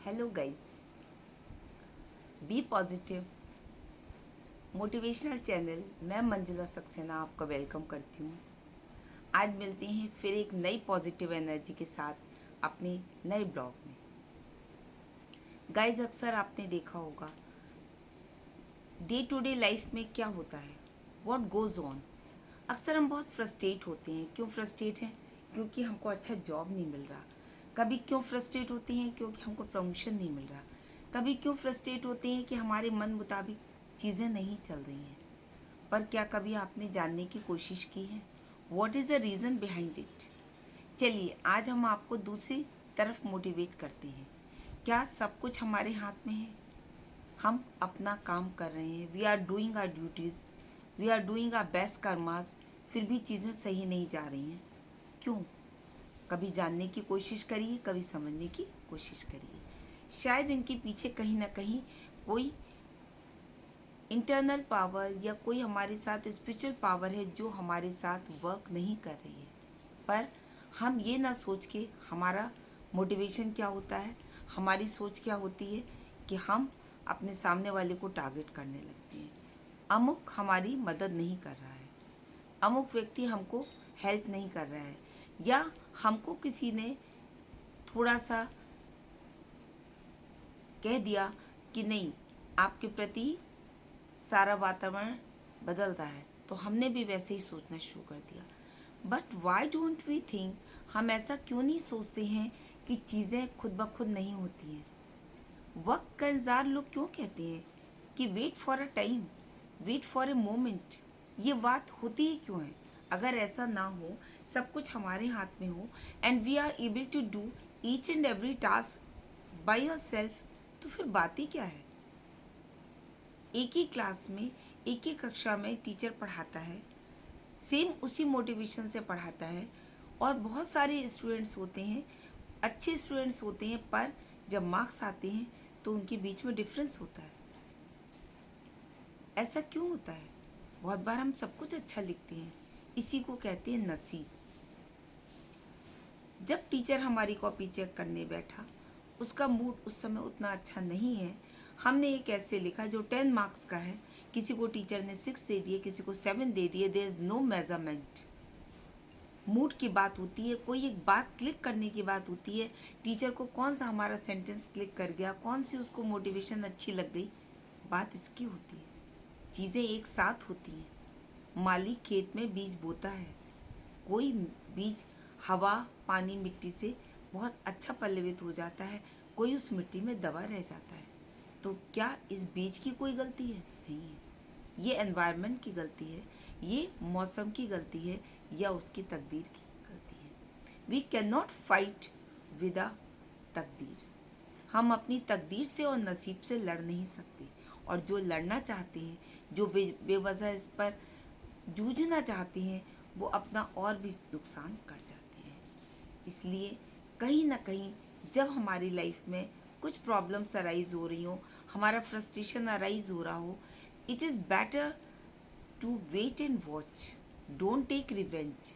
Hello guys, be positive motivational channel. मैं मंजुला सक्सेना आपका welcome करती हूँ। आज मिलते हैं फिर एक नई पॉजिटिव एनर्जी के साथ अपने नए ब्लॉग में। गाइस, अक्सर आपने देखा होगा डे टू डे लाइफ में क्या होता है, व्हाट गोज़ ऑन। अक्सर हम बहुत फ्रस्ट्रेट होते हैं। क्यों फ्रस्ट्रेट हैं? क्योंकि हमको अच्छा जॉब नहीं मिल रहा। कभी क्यों फ्रस्ट्रेट होते हैं? क्योंकि हमको प्रमोशन नहीं मिल रहा। कभी क्यों फ्रस्ट्रेट होते हैं कि हमारे मन मुताबिक चीज़ें नहीं चल रही हैं। पर क्या कभी आपने जानने की कोशिश की है what is the reason behind it? चलिए, आज हम आपको दूसरी तरफ मोटिवेट करते हैं। क्या सब कुछ हमारे हाथ में है? हम अपना काम कर रहे हैं, we are doing our duties, we are doing our best karmas, फिर भी चीज़ें सही नहीं जा रही हैं। क्यों? कभी जानने की कोशिश करिए, कभी समझने की कोशिश करिए। शायद इनके पीछे कहीं ना कहीं कोई इंटरनल पावर या कोई हमारे साथ स्पिरिचुअल पावर है जो हमारे साथ वर्क नहीं कर रही है। पर हम ये ना सोच के हमारा मोटिवेशन क्या होता है, हमारी सोच क्या होती है कि हम अपने सामने वाले को टारगेट करने लगते हैं। अमुक हमारी मदद नहीं कर रहा है, अमुक व्यक्ति हमको हेल्प नहीं कर रहा है, या हमको किसी ने थोड़ा सा कह दिया कि नहीं, आपके प्रति सारा वातावरण बदलता है, तो हमने भी वैसे ही सोचना शुरू कर दिया। But why don't we think, हम ऐसा क्यों नहीं सोचते हैं कि चीज़ें खुद ब खुद नहीं होती हैं। वक्त का इंतज़ार लोग क्यों कहते हैं कि wait for a time, wait for a moment. ये बात होती ही क्यों है? अगर ऐसा ना हो, सब कुछ हमारे हाथ में हो and we are able to do each and every task by yourself, तो फिर बात ही क्या है? एक ही क्लास में, एक ही कक्षा में टीचर पढ़ाता है, सेम उसी मोटिवेशन से पढ़ाता है, और बहुत सारे स्टूडेंट्स होते हैं, अच्छे स्टूडेंट्स होते हैं, पर जब मार्क्स आते हैं तो उनके बीच में डिफरेंस होता है। ऐसा क्यों होता है? बहुत बार हम सब कुछ अच्छा लिखते हैं, इसी को कहते हैं नसीब। जब टीचर हमारी कॉपी चेक करने बैठा, उसका मूड उस समय उतना अच्छा नहीं है, हमने एक ऐसे लिखा जो 10 मार्क्स का है, किसी को टीचर ने 6 दे दिए, किसी को 7 दे दिए, there is no measurement. Mood की बात होती है, कोई एक बात क्लिक करने की बात होती है, टीचर को कौन सा हमारा सेंटेंस क्लिक कर गया, कौन सी उसको मोटिवेशन अच्छी लग गई, बात इसकी होती है। चीज़ें एक साथ होती हैं। माली खेत में बीज बोता है, कोई बीज हवा, पानी, मिट्टी से बहुत अच्छा पल्लवित हो जाता है, कोई उस मिट्टी में दबा रह जाता है। तो क्या इस बीज की कोई गलती है? नहीं है। ये एनवायरनमेंट की गलती है, ये मौसम की गलती है, या उसकी तकदीर की गलती है। We cannot fight with a तकदीर। हम अपनी तकदीर से और नसीब से लड़ नहीं सकते, और जो लड़ना चाहते हैं, जो बेवजह इस पर जूझना चाहते हैं, वो अपना और भी नुकसान कर जाते हैं। इसलिए कहीं ना कहीं जब हमारी लाइफ में कुछ प्रॉब्लम्स अराइज हो रही हो, हमारा फ्रस्ट्रेशन अराइज हो रहा हो, it is better to wait and watch, don't take revenge.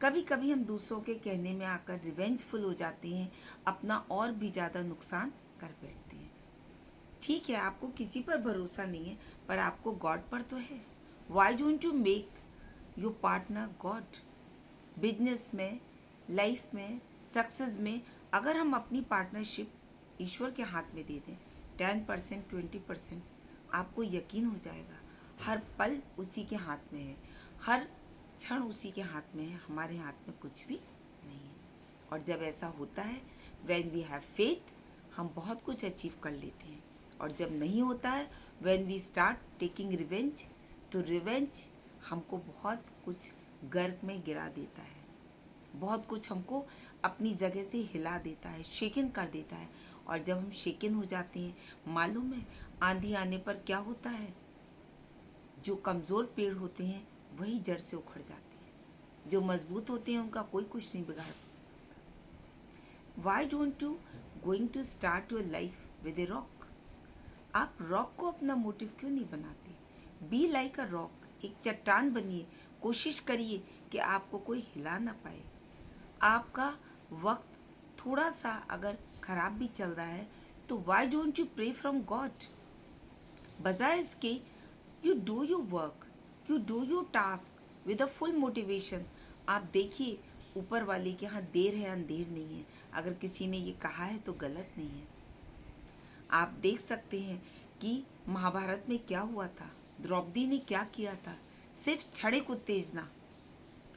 कभी कभी हम दूसरों के कहने में आकर रिवेंजफुल हो जाते हैं, अपना और भी ज़्यादा नुकसान कर बैठते हैं। ठीक है, आपको किसी पर भरोसा नहीं है, पर आपको गॉड पर तो है। Y don't you make your partner God? Business में, लाइफ में, सक्सेस में, अगर हम अपनी पार्टनरशिप ईश्वर के हाथ में दे दें, 10%, 20%, आपको यकीन हो जाएगा हर पल उसी के हाथ में है, हर क्षण उसी के हाथ में है, हमारे हाथ में कुछ भी नहीं है। और जब ऐसा होता है, व्हेन वी हैव फेथ, हम बहुत कुछ अचीव कर लेते हैं। और जब नहीं होता है, when we start taking revenge, तो रिवेंज हमको बहुत कुछ गर्क में गिरा देता है, बहुत कुछ हमको अपनी जगह से हिला देता है, शेकिन कर देता है। और जब हम शेकिन हो जाते हैं, मालूम है आंधी आने पर क्या होता है? जो कमज़ोर पेड़ होते हैं वही जड़ से उखड़ जाते हैं, जो मजबूत होते हैं उनका कोई कुछ नहीं बिगाड़ सकता। Why don't you going to start your life with a rock? आप रॉक को अपना मोटिव क्यों नहीं बनाते? बी लाइक अ रॉक, एक चट्टान बनिए, कोशिश करिए कि आपको कोई हिला ना पाए। आपका वक्त थोड़ा सा अगर खराब भी चल रहा है तो why don't you pray from God? बजाय इसके you do your work, you do your task with a full motivation. आप देखिए ऊपर वाले के यहाँ देर है अंधेर नहीं है। अगर किसी ने ये कहा है तो गलत नहीं है। आप देख सकते हैं कि महाभारत में क्या हुआ था, द्रौपदी ने क्या किया था। सिर्फ क्षणिक उत्तेजना,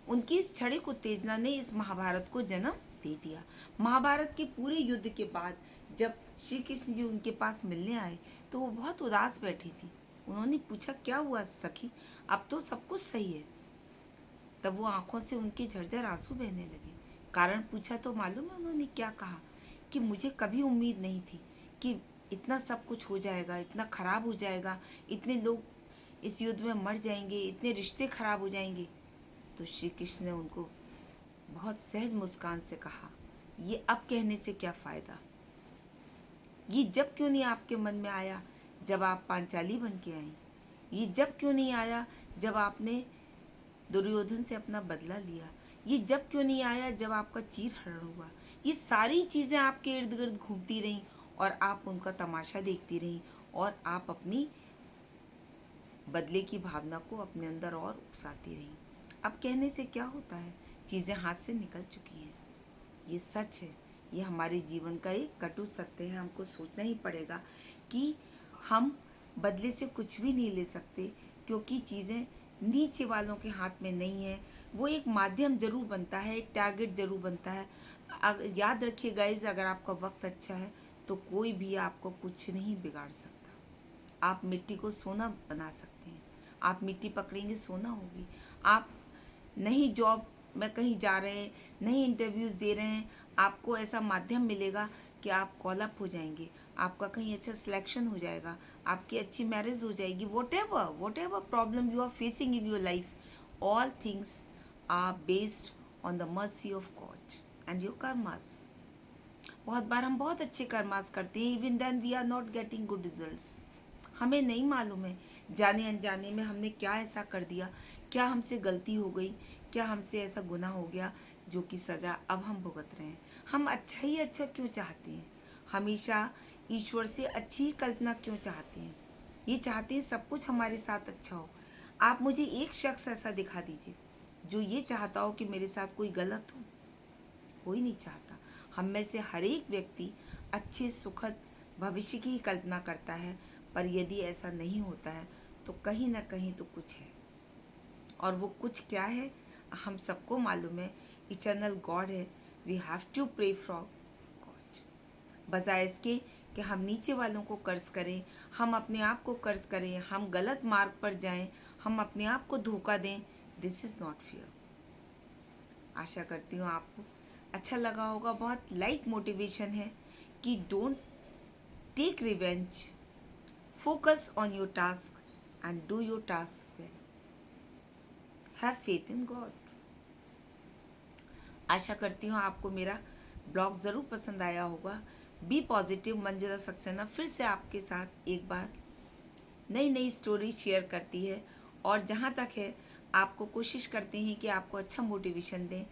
उनकी इस क्षणिक उत्तेजना ने इस महाभारत को जन्म दे दिया। महाभारत के पूरे युद्ध के बाद जब श्री कृष्ण जी उनके पास मिलने आए तो वो बहुत उदास बैठी थी। उन्होंने पूछा क्या हुआ सखी, अब तो सब कुछ सही है। तब वो आंखों से उनके झरझर आंसू बहने लगे। कारण पूछा तो मालूम है उन्होंने क्या कहा? कि मुझे कभी उम्मीद नहीं थी कि इतना सब कुछ हो जाएगा, इतना खराब हो जाएगा, इतने लोग इस युद्ध में मर जाएंगे, इतने रिश्ते खराब हो जाएंगे। तो श्री कृष्ण ने उनको बहुत सहज मुस्कान से कहा, ये अब कहने से क्या फ़ायदा? ये जब क्यों नहीं आपके मन में आया जब आप पांचाली बन के आई? ये जब क्यों नहीं आया जब आपने दुर्योधन से अपना बदला लिया? ये जब क्यों नहीं आया जब आपका चीरहरण हुआ? ये सारी चीज़ें आपके इर्द गिर्द घूमती रहीं और आप उनका तमाशा देखती रहीं और आप अपनी बदले की भावना को अपने अंदर और उकसाती रहीं। अब कहने से क्या होता है, चीज़ें हाथ से निकल चुकी हैं। ये सच है, ये हमारे जीवन का एक कटु सत्य है। हमको सोचना ही पड़ेगा कि हम बदले से कुछ भी नहीं ले सकते, क्योंकि चीज़ें नीचे वालों के हाथ में नहीं है। वो एक माध्यम जरूर बनता है, एक टारगेट जरूर बनता है। याद रखिए गाइस, अगर आपका वक्त अच्छा है तो कोई भी आपको कुछ नहीं बिगाड़ सकता। आप मिट्टी को सोना बना सकते हैं। आप मिट्टी पकड़ेंगे सोना होगी। आप नहीं जॉब में कहीं जा रहे हैं, नहीं इंटरव्यूज़ दे रहे हैं, आपको ऐसा माध्यम मिलेगा कि आप कॉल अप हो जाएंगे, आपका कहीं अच्छा सिलेक्शन हो जाएगा, आपकी अच्छी मैरिज हो जाएगी। Whatever problem you are facing in your life, all things are based on the mercy of God and your karmas. बहुत बार हम बहुत अच्छे कर्मास करते हैं, even then we are not getting good results. हमें नहीं मालूम है जाने अनजाने में हमने क्या ऐसा कर दिया, क्या हमसे गलती हो गई, क्या हमसे ऐसा गुनाह हो गया जो कि सज़ा अब हम भुगत रहे हैं। हम अच्छा ही अच्छा क्यों चाहते हैं? हमेशा ईश्वर से अच्छी ही कल्पना क्यों चाहते हैं? ये चाहते हैं सब कुछ हमारे साथ अच्छा हो। आप मुझे एक शख्स ऐसा दिखा दीजिए जो ये चाहता हो कि मेरे साथ कोई गलत हो। कोई नहीं चाहता। हम में से हर एक व्यक्ति अच्छे सुखद भविष्य की ही कल्पना करता है, पर यदि ऐसा नहीं होता है तो कहीं ना कहीं तो कुछ है। और वो कुछ क्या है हम सबको मालूम है, इटर्नल गॉड है। We have to pray from God. बजाय इसके कि हम नीचे वालों को कर्ज करें, हम अपने आप को कर्ज करें, हम गलत मार्ग पर जाएं, हम अपने आप को धोखा दें, दिस इज़ नॉट फेयर। आशा करती हूँ आपको अच्छा लगा होगा। बहुत लाइट मोटिवेशन है कि don't take revenge, focus on your task and do your task well, have faith in God. आशा करती हूँ आपको मेरा ब्लॉग ज़रूर पसंद आया होगा। बी पॉजिटिव मंजिला सक्सेना फिर से आपके साथ एक बार नई नई स्टोरी शेयर करती है, और जहाँ तक है आपको कोशिश करते हैं कि आपको अच्छा मोटिवेशन दें।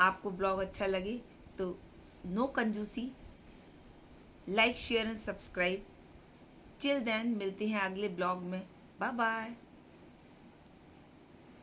आपको ब्लॉग अच्छा लगे तो नो कंजूसी, like share and subscribe. Till then मिलते हैं अगले ब्लॉग में। Bye bye.